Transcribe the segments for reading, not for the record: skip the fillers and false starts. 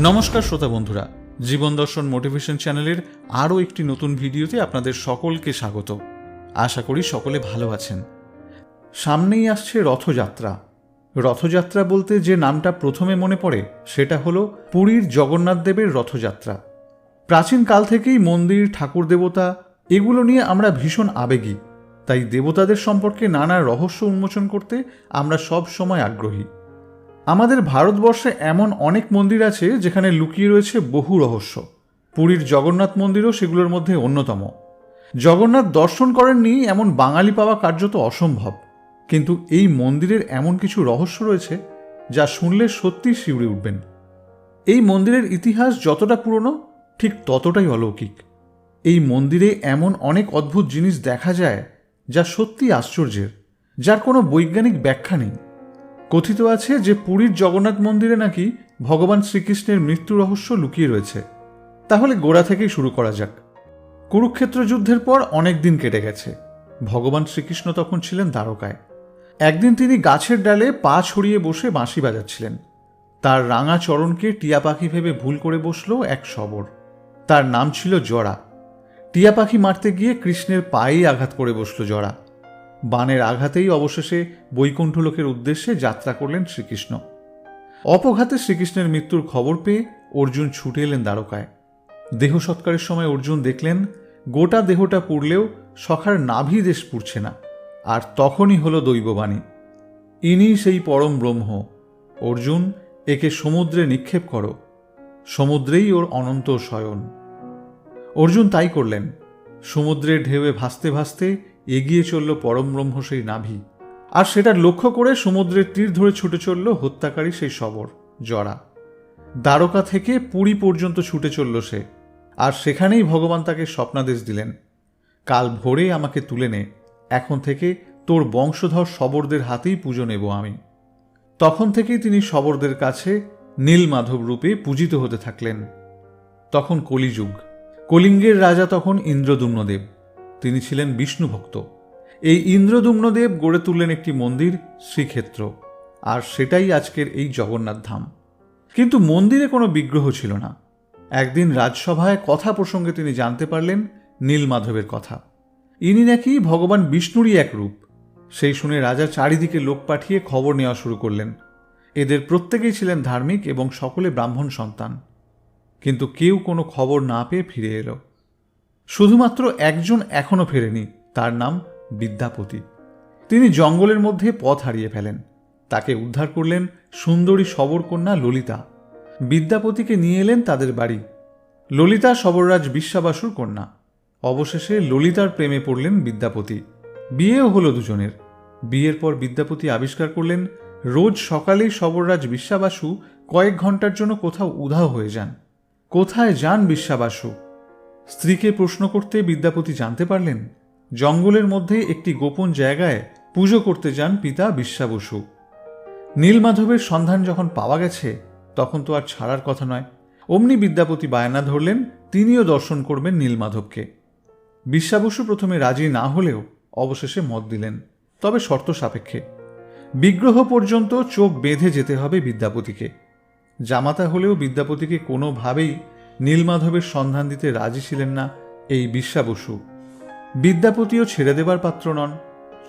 নমস্কার শ্রোতা বন্ধুরা, জীবন দর্শন মোটিভেশন চ্যানেলের আরও একটি নতুন ভিডিওতে আপনাদের সকলকে স্বাগত। আশা করি সকলে ভালো আছেন। সামনেই আসছে রথযাত্রা। রথযাত্রা বলতে যে নামটা প্রথমে মনে পড়ে সেটা হলো পুরীর জগন্নাথ দেবের রথযাত্রা। প্রাচীনকাল থেকেই মন্দির, ঠাকুর দেবতা এগুলো নিয়ে আমরা ভীষণ আবেগী, তাই দেবতাদের সম্পর্কে নানা রহস্য উন্মোচন করতে আমরা সব সময় আগ্রহী। আমাদের ভারতবর্ষে এমন অনেক মন্দির আছে যেখানে লুকিয়ে রয়েছে বহু রহস্য। পুরীর জগন্নাথ মন্দিরও সেগুলোর মধ্যে অন্যতম। জগন্নাথ দর্শন করেননি এমন বাঙালি পাওয়া কার্যত অসম্ভব, কিন্তু এই মন্দিরের এমন কিছু রহস্য রয়েছে যা শুনলে সত্যি শিউরে উঠবেন। এই মন্দিরের ইতিহাস যতটা পুরনো ঠিক ততটাই অলৌকিক। এই মন্দিরে এমন অনেক অদ্ভুত জিনিস দেখা যায় যা সত্যি আশ্চর্যের, যার কোনো বৈজ্ঞানিক ব্যাখ্যা নেই। কথিত আছে যে পুরীর জগন্নাথ মন্দিরে নাকি ভগবান শ্রীকৃষ্ণের মৃত্যু রহস্য লুকিয়ে রয়েছে। তাহলে গোড়া থেকেই শুরু করা যাক। কুরুক্ষেত্র যুদ্ধের পর অনেক দিন কেটে গেছে। ভগবান শ্রীকৃষ্ণ তখন ছিলেন দ্বারকায়। একদিন তিনি গাছের ডালে পা ছড়িয়ে বসে বাঁশি বাজাচ্ছিলেন। তার রাঙা চরণকে টিয়া পাখি ভেবে ভুল করে বসল এক শবর। তার নাম ছিল জরা। টিয়া পাখি মারতে গিয়ে কৃষ্ণের পায়েই আঘাত করে বসল জরা। বাণের আঘাতেই অবশেষে বৈকুণ্ঠ লোকের উদ্দেশ্যে যাত্রা করলেন শ্রীকৃষ্ণ। অপঘাতে শ্রীকৃষ্ণের মৃত্যুর খবর পেয়ে অর্জুন ছুটে এলেন দ্বারকায়। দেহ সৎকারের সময় অর্জুন দেখলেন গোটা দেহটা পুড়লেও সখার নাভি দেশ পুড়ছে না। আর তখনই হলো দৈববাণী, ইনি সেই পরম ব্রহ্ম। অর্জুন, একে সমুদ্রে নিক্ষেপ করো, সমুদ্রেই ওর অনন্ত শয়ন। অর্জুন তাই করলেন। সমুদ্রের ঢেউয়ে ভাসতে ভাসতে এগিয়ে চলল পরম ব্রহ্ম সেই নাভি, আর সেটা লক্ষ্য করে সমুদ্রের তীর ধরে ছুটে চলল হত্যাকারী সেই শবর জরা। দ্বারকা থেকে পুরী পর্যন্ত ছুটে চলল সে, আর সেখানেই ভগবান তাকে স্বপ্নাদেশ দিলেন, কাল ভোরে আমাকে তুলে নে, এখন থেকে তোর বংশধর শবরদের হাতেই পুজো নেব আমি। তখন থেকেই তিনি শবরদের কাছে নীলমাধব রূপে পূজিত হতে থাকলেন। তখন কলিযুগ। কলিঙ্গের রাজা তখন ইন্দ্রদ্যুম্নদেব। তিনি ছিলেন বিষ্ণু ভক্ত। এই ইন্দ্রদ্যুম্নদেব গড়ে তুললেন একটি মন্দির, শ্রীক্ষেত্র, আর সেটাই আজকের এই জগন্নাথ ধাম। কিন্তু মন্দিরে কোনো বিগ্রহ ছিল না। একদিন রাজসভায় কথা প্রসঙ্গে তিনি জানতে পারলেন নীলমাধবের কথা। ইনি নাকি ভগবান বিষ্ণুরই এক রূপ। সেই শুনে রাজা চারিদিকে লোক পাঠিয়ে খবর নেওয়া শুরু করলেন। এদের প্রত্যেকেই ছিলেন ধার্মিক এবং সকলে ব্রাহ্মণ সন্তান। কিন্তু কেউ কোনো খবর না পেয়ে ফিরে এলো। শুধুমাত্র একজন এখনো ফেরেনি, তার নাম বিদ্যাপতি। তিনি জঙ্গলের মধ্যে পথ হারিয়ে ফেলেন। তাকে উদ্ধার করলেন সুন্দরী শবরকন্যা ললিতা। বিদ্যাপতিকে নিয়ে এলেন তাদের বাড়ি। ললিতা শবররাজ বিশ্বাবাসুর কন্যা। অবশেষে ললিতার প্রেমে পড়লেন বিদ্যাপতি। বিয়েও হলো দুজনের। বিয়ের পর বিদ্যাপতি আবিষ্কার করলেন রোজ সকালেই শবররাজ বিশ্বাবাসু কয়েক ঘন্টার জন্য কোথাও উধাও হয়ে যান। কোথায় যান বিশ্বাবাসু? স্ত্রীকে প্রশ্ন করতে বিদ্যাপতি জানতে পারলেন জঙ্গলের মধ্যে একটি গোপন জায়গায় পুজো করতে যান পিতা বিশ্বাবসু। নীলমাধবের সন্ধান যখন পাওয়া গেছে তখন তো আর ছাড়ার কথা নয়। অমনি বিদ্যাপতি বায়না ধরলেন তিনিও দর্শন করবেন নীলমাধবকে। বিশ্বাবসু প্রথমে রাজি না হলেও অবশেষে মত দিলেন, তবে শর্ত সাপেক্ষে। বিগ্রহ পর্যন্ত চোখ বেঁধে যেতে হবে বিদ্যাপতিকে। জামাতা হলেও বিদ্যাপতিকে কোনোভাবেই নীলমাধবের সন্ধান দিতে রাজি ছিলেন না এই বিশ্বাবসু। বিদ্যাপতিও ছেড়ে দেবার পাত্র নন।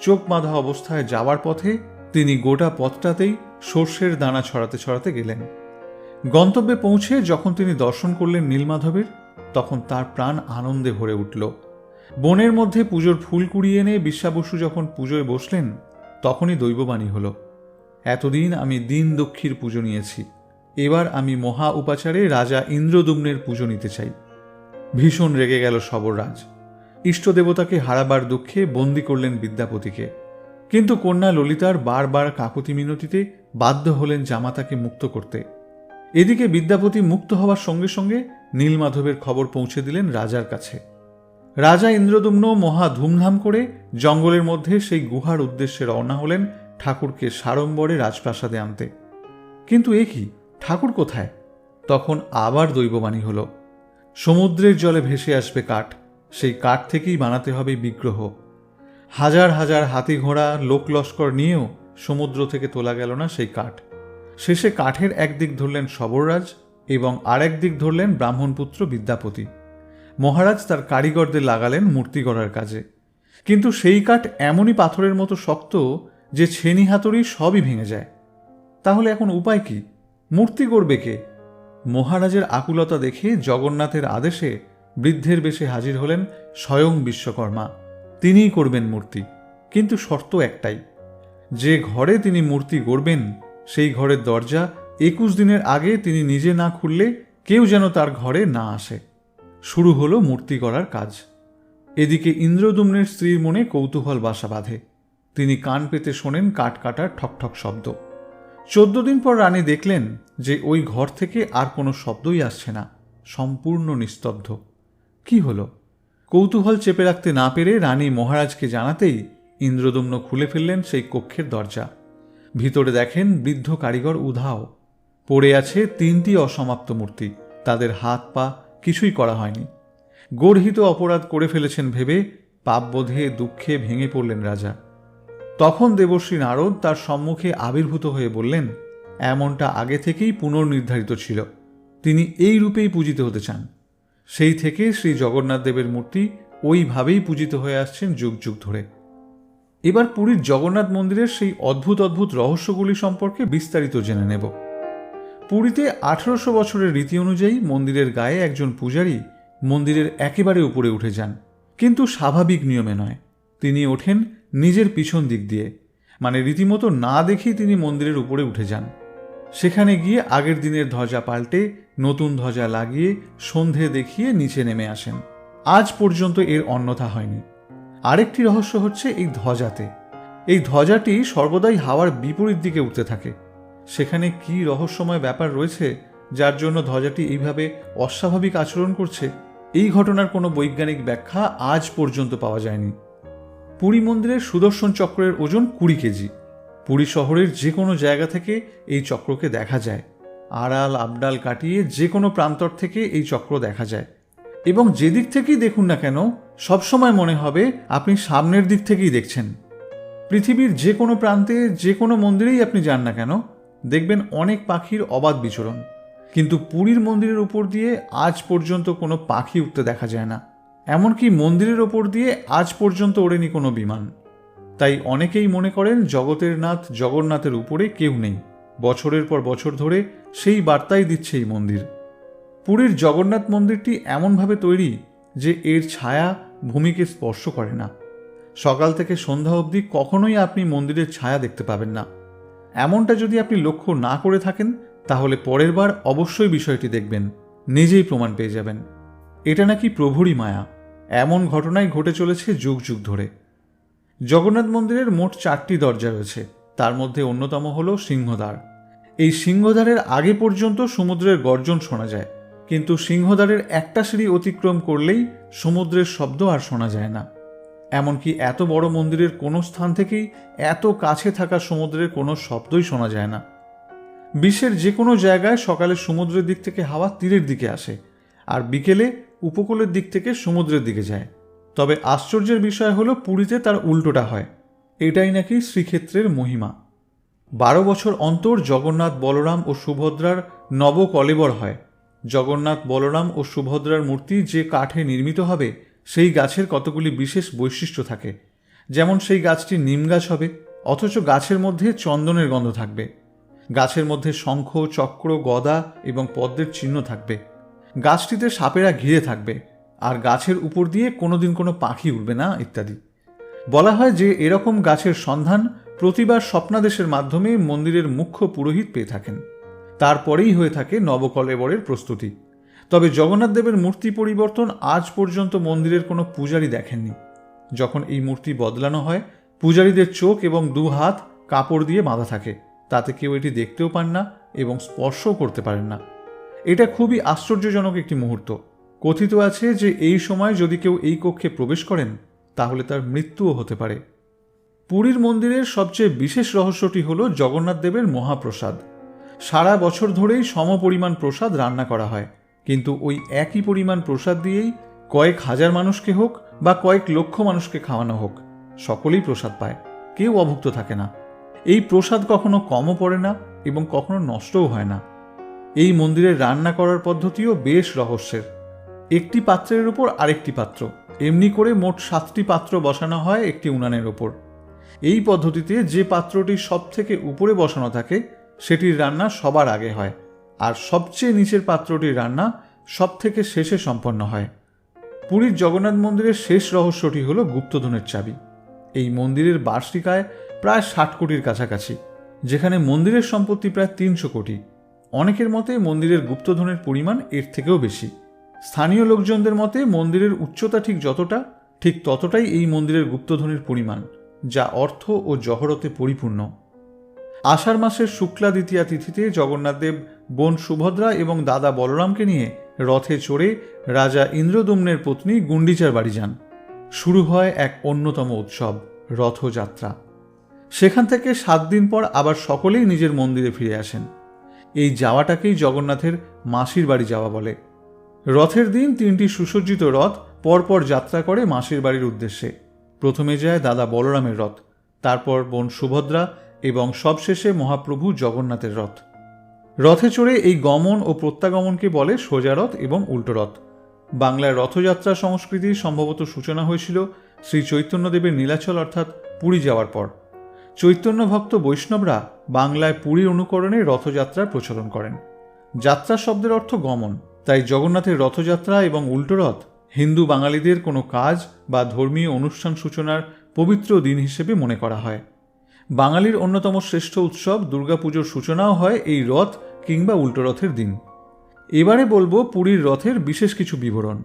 চোখ বাঁধা অবস্থায় যাওয়ার পথে তিনি গোটা পথটাতেই সর্ষের দানা ছড়াতে ছড়াতে গেলেন। গন্তব্যে পৌঁছে যখন তিনি দর্শন করলেন নীলমাধবের, তখন তার প্রাণ আনন্দে ভরে উঠল। বনের মধ্যে পুজোর ফুল কুড়িয়ে এনে বিশ্বাবসু যখন পুজোয় বসলেন, তখনই দৈববাণী হল, এতদিন আমি দীন দক্ষির পুজো নিয়েছি, এবার আমি মহা উপাচারে রাজা ইন্দ্রদ্যুম্নের পুজো নিতে চাই। ভীষণ রেগে গেল শবররাজ। ইষ্টদেবতাকে হারাবার দুঃখে বন্দী করলেন বিদ্যাপতিকে। কিন্তু কন্যা ললিতার বারবার কাকুতি মিনতিতে বাধ্য হলেন জামাতাকে মুক্ত করতে। এদিকে বিদ্যাপতি মুক্ত হওয়ার সঙ্গে সঙ্গে নীলমাধবের খবর পৌঁছে দিলেন রাজার কাছে। রাজা ইন্দ্রদ্যুম্ন মহা ধুমধাম করে জঙ্গলের মধ্যে সেই গুহার উদ্দেশ্যে রওনা হলেন ঠাকুরকে সাড়ম্বরে রাজপ্রাসাদে আনতে। কিন্তু এ কি, ঠাকুর কোথায়? তখন আবার দৈববাণী হল, সমুদ্রের জলে ভেসে আসবে কাঠ, সেই কাঠ থেকেই বানাতে হবে বিগ্রহ। হাজার হাজার হাতি ঘোড়া লোক লস্কর নিয়েও সমুদ্র থেকে তোলা গেল না সেই কাঠ। শেষে কাঠের একদিক ধরলেন শবররাজ, এবং আরেক দিক ধরলেন ব্রাহ্মণপুত্র বিদ্যাপতি। মহারাজ তার কারিগরদের লাগালেন মূর্তি গড়ার কাজে। কিন্তু সেই কাঠ এমনই পাথরের মতো শক্ত যে ছেনি হাতুড়ি সবই ভেঙে যায়। তাহলে এখন উপায় কি? মূর্তি গড়বে কে? মহারাজের আকুলতা দেখে জগন্নাথের আদেশে বৃদ্ধের বেশে হাজির হলেন স্বয়ং বিশ্বকর্মা। তিনিই করবেন মূর্তি, কিন্তু শর্ত একটাই, যে ঘরে তিনি মূর্তি গড়বেন সেই ঘরের দরজা 21 দিনের আগে তিনি নিজে না খুললে কেউ যেন তার ঘরে না আসে। শুরু হলো মূর্তি গড়ার কাজ। এদিকে ইন্দ্রদ্যুম্নের স্ত্রীর মনে কৌতূহল বাসা বাঁধে। তিনি কান পেতে শোনেন কাঠ কাটার ঠকঠক শব্দ। 14 দিন পর রানী দেখলেন যে ওই ঘর থেকে আর কোনো শব্দই আসছে না, সম্পূর্ণ নিস্তব্ধ। কি হলো? কৌতূহল চেপে রাখতে না পেরে রানী মহারাজকে জানাতেই ইন্দ্রদ্যুম্ন খুলে ফেললেন সেই কক্ষের দরজা। ভিতরে দেখেন বৃদ্ধ কারিগর উধাও। পড়ে আছে 3টি অসমাপ্ত মূর্তি, তাদের হাত পা কিছুই করা হয়নি। গর্হিত অপরাধ করে ফেলেছেন ভেবে পাপবোধে দুঃখে ভেঙে পড়লেন রাজা। তখন দেবশ্রী নারদ তার সম্মুখে আবির্ভূত হয়ে বললেন, এমনটা আগে থেকেই পুনর্নির্ধারিত ছিল, তিনি এই রূপেই পূজিত হতে চান। সেই থেকে শ্রী জগন্নাথ দেবের মূর্তি ওইভাবেই পূজিত হয়ে আসছেন যুগ যুগ ধরে। এবার পুরীর জগন্নাথ মন্দিরের সেই অদ্ভুত অদ্ভুত রহস্যগুলি সম্পর্কে বিস্তারিত জেনে নেব। পুরীতে 1800 বছরের রীতি অনুযায়ী মন্দিরের গায়ে একজন পূজারী মন্দিরের একেবারে উপরে উঠে যান, কিন্তু স্বাভাবিক নিয়মে নয়। তিনি ওঠেন নিজের পিছন দিক দিয়ে, মানে রীতিমতো না দেখেই তিনি মন্দিরের উপরে উঠে যান। সেখানে গিয়ে আগের দিনের ধ্বজা পাল্টে নতুন ধ্বজা লাগিয়ে সন্ধে দেখিয়ে নিচে নেমে আসেন। আজ পর্যন্ত এর অন্যথা হয়নি। আরেকটি রহস্য হচ্ছে এই ধ্বজাতে। এই ধ্বজাটি সর্বদাই হাওয়ার বিপরীত দিকে উঠতে থাকে। সেখানে কি রহস্যময় ব্যাপার রয়েছে যার জন্য ধ্বজাটি এইভাবে অস্বাভাবিক আচরণ করছে, এই ঘটনার কোনো বৈজ্ঞানিক ব্যাখ্যা আজ পর্যন্ত পাওয়া যায়নি। পুরী মন্দিরের সুদর্শন চক্রের ওজন 20 কেজি। পুরী শহরের যে কোনো জায়গা থেকে এই চক্রকে দেখা যায়। আড়াল আবডাল কাটিয়ে যে কোনো প্রান্তর থেকে এই চক্র দেখা যায়, এবং যেদিক থেকেই দেখুন না কেন সবসময় মনে হবে আপনি সামনের দিক থেকেই দেখছেন। পৃথিবীর যে কোনো প্রান্তে যে কোনো মন্দিরেই আপনি যান না কেন, দেখবেন অনেক পাখির অবাধ বিচরণ, কিন্তু পুরীর মন্দিরের উপর দিয়ে আজ পর্যন্ত কোনো পাখি উঠতে দেখা যায় না। এমনকি মন্দিরের ওপর দিয়ে আজ পর্যন্ত ওড়েনি কোনো বিমান। তাই অনেকেই মনে করেন জগতের নাথ জগন্নাথের উপরে কেউ নেই। বছরের পর বছর ধরে সেই বার্তাই দিচ্ছে এই মন্দির। পুরীর জগন্নাথ মন্দিরটি এমনভাবে তৈরি যে এর ছায়া ভূমিকে স্পর্শ করে না। সকাল থেকে সন্ধ্যা অবধি কখনোই আপনি মন্দিরের ছায়া দেখতে পাবেন না। এমনটা যদি আপনি লক্ষ্য না করে থাকেন তাহলে পরের বার অবশ্যই বিষয়টি দেখবেন, নিজেই প্রমাণ পেয়ে যাবেন। এটা নাকি প্রভুরই মায়া। এমন ঘটনাই ঘটে চলেছে যুগ যুগ ধরে। জগন্নাথ মন্দিরের মোট 4টি দরজা রয়েছে, তার মধ্যে অন্যতম হল সিংহদ্বার। এই সিংহদ্বারের আগে পর্যন্ত সমুদ্রের গর্জন শোনা যায়, কিন্তু সিংহদ্বারের একটা সিঁড়ি অতিক্রম করলেই সমুদ্রের শব্দ আর শোনা যায় না। এমনকি এত বড় মন্দিরের কোনো স্থান থেকেই এত কাছে থাকা সমুদ্রের কোনো শব্দই শোনা যায় না। বিশ্বের যে কোনো জায়গায় সকালে সমুদ্রের দিক থেকে হাওয়া তীরের দিকে আসে, আর বিকেলে উপকূলের দিক থেকে সমুদ্রের দিকে যায়। তবে আশ্চর্যের বিষয় হলো পুরীতে তার উল্টোটা হয়। এটাই নাকি শ্রীক্ষেত্রের মহিমা। 12 বছর অন্তর জগন্নাথ বলরাম ও সুভদ্রার নবকলেবর হয়। জগন্নাথ বলরাম ও সুভদ্রার মূর্তি যে কাঠে নির্মিত হবে সেই গাছের কতগুলি বিশেষ বৈশিষ্ট্য থাকে। যেমন সেই গাছটি নিম গাছ হবে, অথচ গাছের মধ্যে চন্দনের গন্ধ থাকবে। গাছের মধ্যে শঙ্খ, চক্র, গদা এবং পদ্মের চিহ্ন থাকবে। গাছটিতে সাপেরা ঘিরে থাকবে, আর গাছের উপর দিয়ে কোনোদিন কোনো পাখি উড়বে না, ইত্যাদি। বলা হয় যে এরকম গাছের সন্ধান প্রতিবার স্বপ্নাদেশের মাধ্যমে মন্দিরের মুখ্য পুরোহিত পেয়ে থাকেন। তারপরেই হয়ে থাকে নবকলেবরের প্রস্তুতি। তবে জগন্নাথ দেবের মূর্তি পরিবর্তন আজ পর্যন্ত মন্দিরের কোনো পূজারী দেখেননি। যখন এই মূর্তি বদলানো হয়, পূজারীদের চোখ এবং 2 হাত কাপড় দিয়ে বাঁধা থাকে, তাতে কেউ এটি দেখতেও পান না এবং স্পর্শও করতে পারেন না। এটা খুবই আশ্চর্যজনক একটি মুহূর্ত। কথিত আছে যে এই সময় যদি কেউ এই কক্ষে প্রবেশ করেন তাহলে তার মৃত্যুও হতে পারে। পুরীর মন্দিরের সবচেয়ে বিশেষ রহস্যটি হল জগন্নাথ দেবের মহাপ্রসাদ। সারা বছর ধরেই সমপরিমাণ প্রসাদ রান্না করা হয়, কিন্তু ওই একই পরিমাণ প্রসাদ দিয়েই কয়েক হাজার মানুষকে হোক বা কয়েক লক্ষ মানুষকে খাওয়ানো হোক, সকলেই প্রসাদ পায়, কেউ অভুক্ত থাকে না। এই প্রসাদ কখনো কমও পড়ে না এবং কখনো নষ্টও হয় না। এই মন্দিরের রান্না করার পদ্ধতিও বেশ রহস্যের। একটি পাত্রের ওপর আরেকটি পাত্র, এমনি করে মোট 7টি পাত্র বসানো হয় একটি উনানের ওপর। এই পদ্ধতিতে যে পাত্রটি সব থেকে উপরে বসানো থাকে সেটির রান্না সবার আগে হয়, আর সবচেয়ে নিচের পাত্রটির রান্না সব থেকে শেষে সম্পন্ন হয়। পুরীর জগন্নাথ মন্দিরের শেষ রহস্যটি হল গুপ্তধনের চাবি। এই মন্দিরের বার্ষিক আয় প্রায় 60 কোটির কাছাকাছি, যেখানে মন্দিরের সম্পত্তি প্রায় 300 কোটি। অনেকের মতে মন্দিরের গুপ্তধনের পরিমাণ এর থেকেও বেশি। স্থানীয় লোকজনদের মতে মন্দিরের উচ্চতা ঠিক যতটা, ঠিক ততটাই এই মন্দিরের গুপ্তধনের পরিমাণ, যা অর্থ ও জহরতে পরিপূর্ণ। আষাঢ় মাসের শুক্লা দ্বিতীয়া তিথিতে জগন্নাথদেব বোন সুভদ্রা এবং দাদা বলরামকে নিয়ে রথে চড়ে রাজা ইন্দ্রদম্নের পত্নী গুন্ডিচার বাড়ি যান। শুরু হয় এক অন্যতম উৎসব, রথযাত্রা। সেখান থেকে 7 দিন পর আবার সকলেই নিজের মন্দিরে ফিরে আসেন। এই যাওয়াটাকেই জগন্নাথের মাসির বাড়ি যাওয়া বলে। রথের দিন 3টি সুসজ্জিত রথ পরপর যাত্রা করে মাসির বাড়ির উদ্দেশ্যে। প্রথমে যায় দাদা বলরামের রথ, তারপর বোন সুভদ্রা এবং সবশেষে মহাপ্রভু জগন্নাথের রথ। রথে চড়ে এই গমন ও প্রত্যাগমনকে বলে সোজা রথ এবং উল্টো রথ। বাংলার রথযাত্রা সংস্কৃতির সম্ভবত সূচনা হয়েছিল শ্রী চৈতন্যদেবের নীলাচল অর্থাৎ পুরী যাওয়ার পর। চৈতন্য ভক্ত বৈষ্ণবরা বাংলায় পুরীর অনুকরণে রথযাত্রার প্রচলন করেন। যাত্রা শব্দের অর্থ গমন, তাই জগন্নাথের রথযাত্রা এবং উল্টো রথ হিন্দু বাঙালিদের কোনো কাজ বা ধর্মীয় অনুষ্ঠান সূচনার পবিত্র দিন হিসেবে মনে করা হয়। বাঙালির অন্যতম শ্রেষ্ঠ উৎসব দুর্গাপুজোর সূচনাও হয় এই রথ কিংবা উল্টো রথের দিন। এবারে বলবো পুরীর রথের বিশেষ কিছু বিবরণ।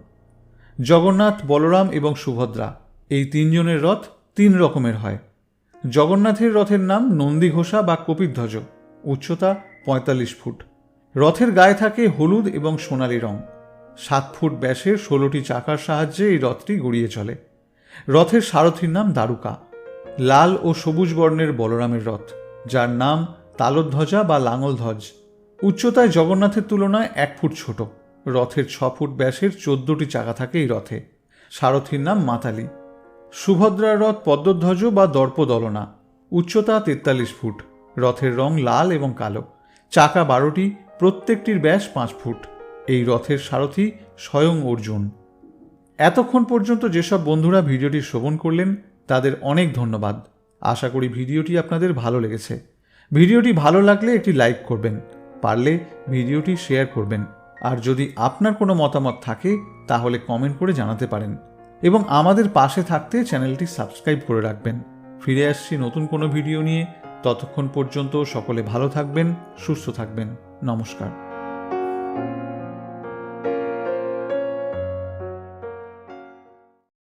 জগন্নাথ, বলরাম এবং সুভদ্রা এই 3 জনের রথ 3 রকমের হয়। জগন্নাথের রথের নাম নন্দীঘোষা বা কপিধ্বজ, উচ্চতা 45 ফুট। রথের গায়ে থাকে হলুদ এবং সোনালি রং। 7 ফুট ব্যাসের 16টি চাকার সাহায্যে এই রথটি গড়িয়ে চলে। রথের সারথীর নাম দারুকা। লাল ও সবুজ বর্ণের বলরামের রথ, যার নাম তালধ্বজা বা লাঙলধ্বজ। উচ্চতায় জগন্নাথের তুলনায় 1 ফুট ছোট। রথের 6 ফুট ব্যাসের 14টি চাকা থাকে এই রথে। সারথীর নাম মাতালি। সুভদ্রার রথ পদ্মধ্বজ বা দর্পদলনা, উচ্চতা 43 ফুট। রথের রং লাল এবং কালো। চাকা 12টি, প্রত্যেকটির ব্যাস 5 ফুট। এই রথের সারথী স্বয়ং অর্জুন। এতক্ষণ পর্যন্ত যেসব বন্ধুরা ভিডিওটি শ্রবণ করলেন তাদের অনেক ধন্যবাদ। আশা করি ভিডিওটি আপনাদের ভালো লেগেছে। ভিডিওটি ভালো লাগলে একটি লাইক করবেন, পারলে ভিডিওটি শেয়ার করবেন, আর যদি আপনার কোনো মতামত থাকে তাহলে কমেন্ট করে জানাতে পারেন, এবং আমাদের পাশে থাকতে চ্যানেলটি সাবস্ক্রাইব করে রাখবেন। ফিরে আসছি নতুন কোনো ভিডিও নিয়ে। ততক্ষণ পর্যন্ত সকলে ভালো থাকবেন, সুস্থ থাকবেন। নমস্কার।